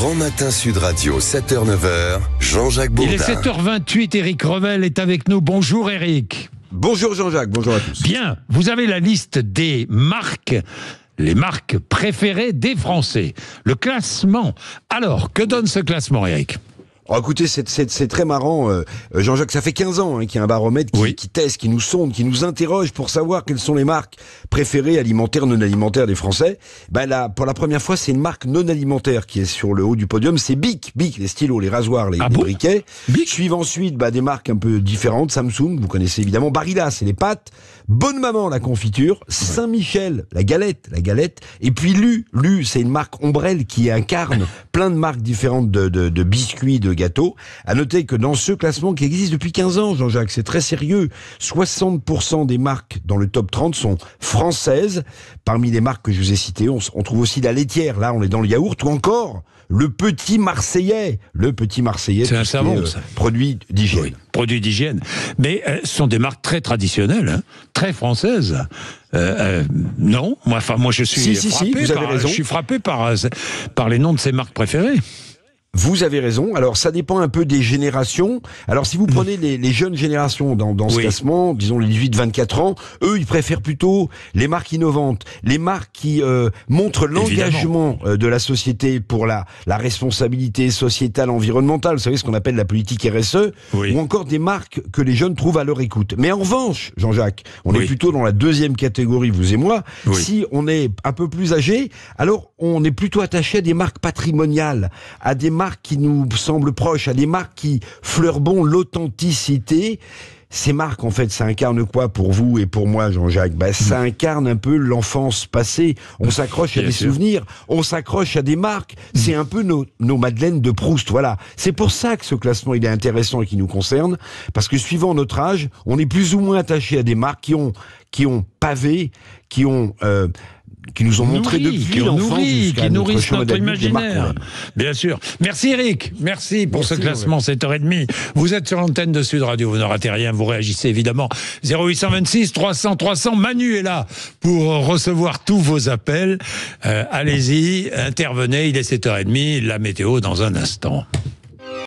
Grand Matin Sud Radio, 7h-9h, Jean-Jacques Bourdin. Il est 7h28, Éric Revel est avec nous. Bonjour Éric. Bonjour Jean-Jacques, bonjour à tous. Bien, vous avez la liste des marques, les marques préférées des Français. Le classement. Alors, que donne ce classement, Éric ? Oh, écoutez, c'est très marrant, Jean-Jacques, ça fait 15 ans qu'il y a un baromètre qui teste, qui nous sonde, qui nous interroge pour savoir quelles sont les marques préférées alimentaires, non alimentaires des Français. Là, pour la première fois, c'est une marque non alimentaire qui est sur le haut du podium, c'est Bic, les stylos, les rasoirs, les briquets. Suivent ensuite des marques un peu différentes, Samsung, vous connaissez évidemment, Barilla, c'est les pâtes, Bonne Maman, la confiture, Saint-Michel, la galette, et puis Lu, c'est une marque ombrelle qui incarne plein de marques différentes de biscuits, de gâteaux. À noter que dans ce classement qui existe depuis 15 ans, Jean-Jacques, c'est très sérieux, 60% des marques dans le top 30 sont françaises. Parmi les marques que je vous ai citées, on trouve aussi la laitière, là on est dans le yaourt, ou encore le Petit Marseillais. C'est un savon, ça. Produit d'hygiène. Oui, produit d'hygiène. Mais ce sont des marques très traditionnelles, très françaises. Non, moi je suis frappé. Vous avez raison. Je suis frappé par les noms de ces marques préférées. Vous avez raison. Alors, ça dépend un peu des générations. Alors, si vous prenez les jeunes générations dans ce classement, disons les 18-24 ans, eux, ils préfèrent plutôt les marques innovantes, les marques qui montrent l'engagement de la société pour la responsabilité sociétale, environnementale, vous savez, ce qu'on appelle la politique RSE, ou encore des marques que les jeunes trouvent à leur écoute. Mais en revanche, Jean-Jacques, on est plutôt dans la deuxième catégorie, vous et moi. Si on est un peu plus âgé, alors on est plutôt attaché à des marques patrimoniales, à des marques qui nous semblent proches, à des marques qui fleurbont l'authenticité. Ces marques, en fait, ça incarne quoi pour vous et pour moi, Jean-Jacques ? Ça incarne un peu l'enfance passée. On s'accroche à des souvenirs, on s'accroche à des marques. C'est un peu nos Madeleines de Proust, voilà. C'est pour ça que ce classement, il est intéressant et qui nous concerne, parce que suivant notre âge, on est plus ou moins attaché à des marques qui ont pavé, qui nous ont montré depuis l'enfance qui nourrissent notre imaginaire. Bien sûr. Merci Eric. Merci pour ce classement, 7h30. Vous êtes sur l'antenne de Sud Radio, vous ne ratez rien, vous réagissez évidemment. 0826 300 300. Manu est là pour recevoir tous vos appels. Allez-y, intervenez, il est 7h30, la météo dans un instant.